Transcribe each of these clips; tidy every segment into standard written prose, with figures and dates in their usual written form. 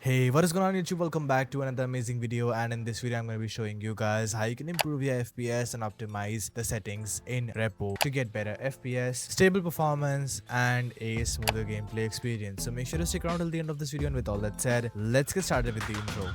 Hey, what is going on YouTube? Welcome back to another amazing video, and in this video I'm going to be showing you guys how you can improve your FPS and optimize the settings in Repo to get better FPS, stable performance and a smoother gameplay experience. So make sure to stick around till the end of this video, and with all that said, let's get started with the intro.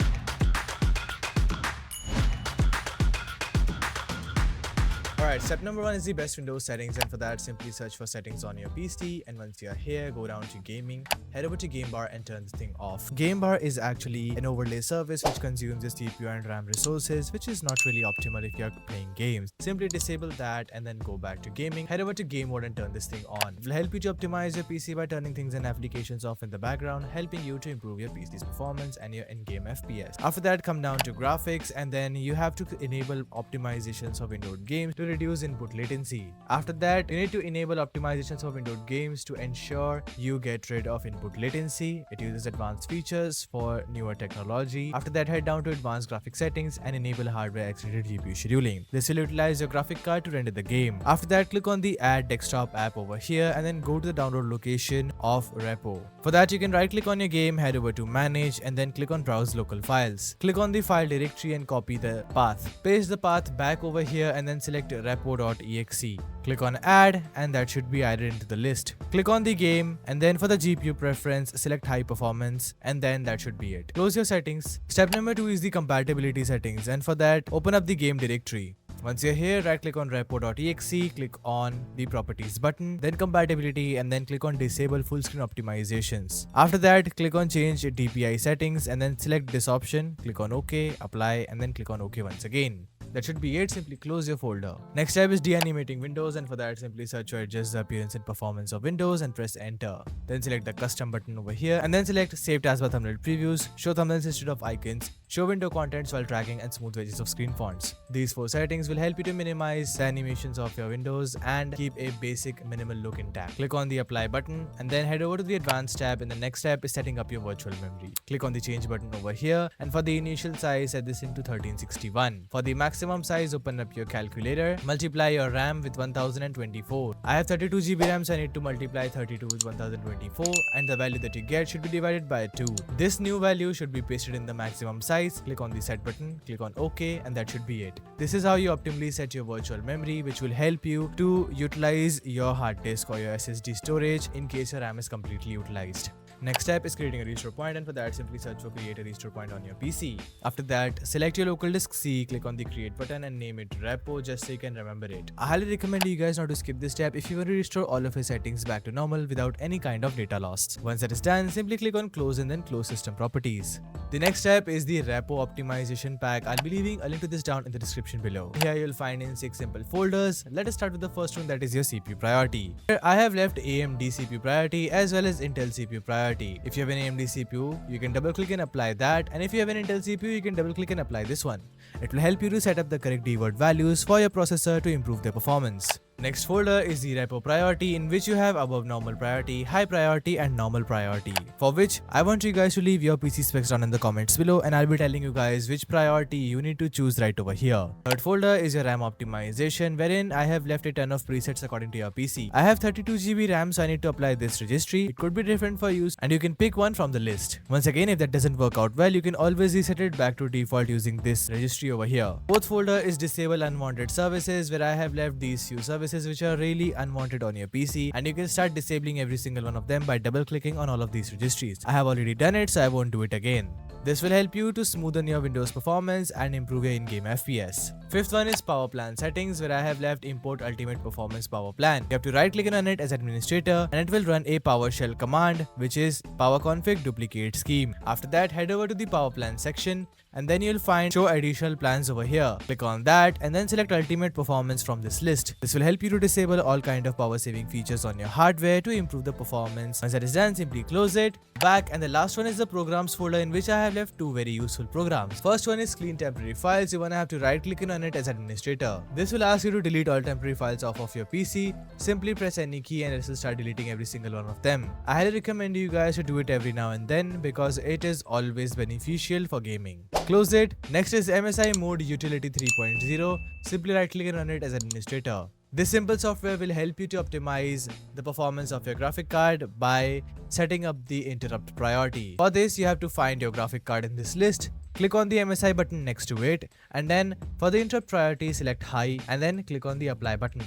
Alright, step number 1 is the best Windows settings, and for that simply search for settings on your PC, and once you're here, go down to gaming, head over to game bar and turn this thing off. Game bar is actually an overlay service which consumes your CPU and RAM resources, which is not really optimal if you're playing games. Simply disable that and then go back to gaming, head over to game mode and turn this thing on. It will help you to optimize your PC by turning things and applications off in the background, helping you to improve your PC's performance and your in-game FPS. After that, come down to graphics, and then you have to enable optimizations of windowed games to reduce input latency. After that, you need to enable optimizations of windowed games to ensure you get rid of input latency. It uses advanced features for newer technology. After that, head down to advanced graphic settings and enable hardware accelerated GPU scheduling. This will utilize your graphic card to render the game. After that, click on the add desktop app over here and then go to the download location of Repo. For that, you can right click on your game, head over to manage and then click on browse local files. Click on the file directory and copy the path. Paste the path back over here and then select repo.exe. Click on add and that should be added into the list. Click on the game and then for the GPU preference, select high performance, and then that should be it. Close your settings. Step number 2 is the compatibility settings, and for that, open up the game directory. Once you're here, right click on repo.exe, click on the properties button, then compatibility, and then click on disable full screen optimizations. After that, click on change DPI settings and then select this option, click on OK, apply, and then click on OK once again. That should be it. Simply close your folder. Next step is deanimating Windows, and for that simply search or adjust the appearance and performance of Windows and press enter. Then select the custom button over here and then select save taskbar thumbnail previews, show thumbnails instead of icons, show window contents while tracking, and smooth edges of screen fonts. These 4 settings will help you to minimize the animations of your windows and keep a basic minimal look intact. Click on the apply button and then head over to the advanced tab, and the next step is setting up your virtual memory. Click on the change button over here, and for the initial size, set this into 1361. For the maximum size, open up your calculator, multiply your RAM with 1024. I have 32GB RAM, so I need to multiply 32 with 1024, and the value that you get should be divided by 2. This new value should be pasted in the maximum size. Click on the set button, click on OK, and that should be it. This is how you optimally set your virtual memory, which will help you to utilize your hard disk or your SSD storage in case your RAM is completely utilized. Next step is creating a restore point, and for that simply search for create a restore point on your PC. After that, select your local disk C, click on the create button and name it Repo just so you can remember it. I highly recommend you guys not to skip this step if you want to restore all of your settings back to normal without any kind of data loss. Once that is done, simply click on close and then close system properties. The next step is the Repo optimization pack. I'll be leaving a link to this down in the description below. Here you'll find in 6 simple folders. Let us start with the first one, that is your CPU priority. Here I have left AMD CPU priority as well as Intel CPU priority. If you have an AMD CPU, you can double click and apply that, and if you have an Intel CPU, you can double click and apply this one. It will help you to set up the correct DWORD values for your processor to improve their performance. Next folder is the Repo priority, in which you have above normal priority, high priority and normal priority, for which I want you guys to leave your PC specs down in the comments below, and I'll be telling you guys which priority you need to choose right over here. Third folder is your RAM optimization, wherein I have left a ton of presets according to your PC. I have 32GB RAM, so I need to apply this registry. It could be different for you, and you can pick one from the list. Once again, if that doesn't work out well, you can always reset it back to default using this registry over here. Fourth folder is disable unwanted services, where I have left these few services which are really unwanted on your PC, and you can start disabling every single one of them by double clicking on all of these registries. I have already done it, so I won't do it again. This will help you to smoothen your Windows performance and improve your in-game FPS. Fifth one is power plan settings, where I have left import ultimate performance power plan. You have to right click on it as administrator, and it will run a PowerShell command, which is power config duplicate scheme. After that, head over to the power plan section, and then you'll find show additional plans over here. Click on that and then select ultimate performance from this list. This will help you to disable all kind of power saving features on your hardware to improve the performance. Once that is done, simply close it back, and the last one is the programs folder, in which I have left 2 very useful programs. First one is clean temporary files. You wanna have to right click on it as administrator. This will ask you to delete all temporary files off of your PC. Simply press any key and it will start deleting every single one of them. I highly recommend you guys to do it every now and then because it is always beneficial for gaming. Close it. Next is MSI mode utility 3.0. Simply right click on it as administrator. This simple software will help you to optimize the performance of your graphic card by setting up the interrupt priority. For this, you have to find your graphic card in this list, click on the MSI button next to it, and then for the interrupt priority, select high and then click on the apply button.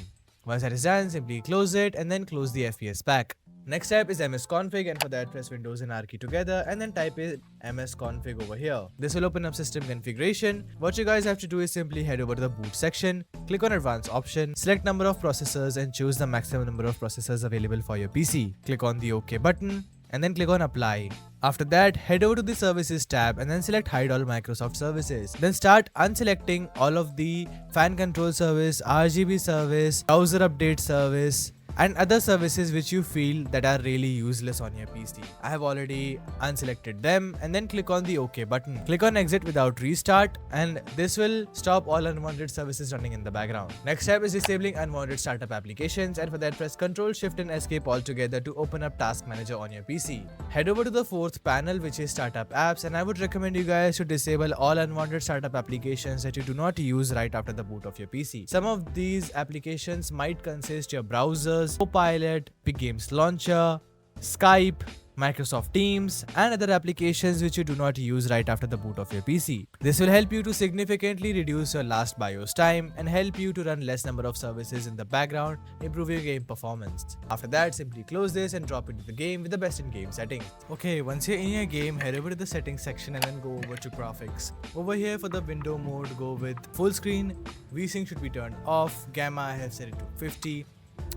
Once that is done, simply close it and then close the FPS pack. Next step is msconfig, and for that press Windows and R key together and then type in msconfig over here. This will open up system configuration. What you guys have to do is simply head over to the boot section, click on advanced option, select number of processors and choose the maximum number of processors available for your PC. Click on the OK button and then click on apply. After that, head over to the services tab and then select hide all Microsoft services. Then start unselecting all of the fan control service, RGB service, browser update service, and other services which you feel that are really useless on your PC. I have already unselected them, and then click on the OK button. Click on exit without restart, and this will stop all unwanted services running in the background. Next step is disabling unwanted startup applications, and for that press Ctrl Shift and Escape all together to open up Task Manager on your PC. Head over to the fourth panel, which is startup apps, and I would recommend you guys to disable all unwanted startup applications that you do not use right after the boot of your PC. Some of these applications might consist your browsers, Copilot, Big Games Launcher, Skype, Microsoft Teams, and other applications which you do not use right after the boot of your PC. This will help you to significantly reduce your last BIOS time and help you to run less number of services in the background, improving your game performance. After that, simply close this and drop into the game with the best in-game settings. Okay, once you're in your game, head over to the settings section and then go over to graphics. Over here for the window mode, go with full screen, VSync should be turned off, gamma I have set it to 50,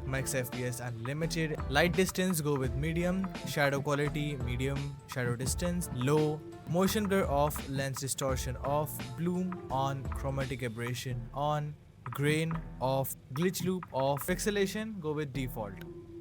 max FPS unlimited, light distance go with medium, shadow quality medium, shadow distance low, motion blur off, lens distortion off, bloom on, chromatic aberration on, grain off, glitch loop off, pixelation go with default.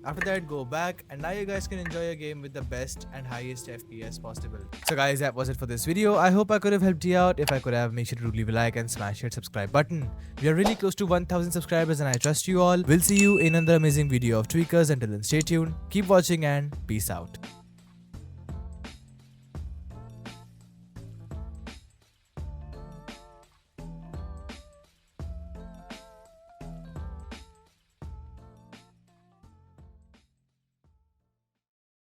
After that, go back, and now you guys can enjoy your game with the best and highest FPS possible. So guys, that was it for this video. I hope I could have helped you out. If I could have, make sure to leave a like and smash that subscribe button. We are really close to 1000 subscribers and I trust you all. We'll see you in another amazing video of Tweakrz. Until then, stay tuned, keep watching, and peace out.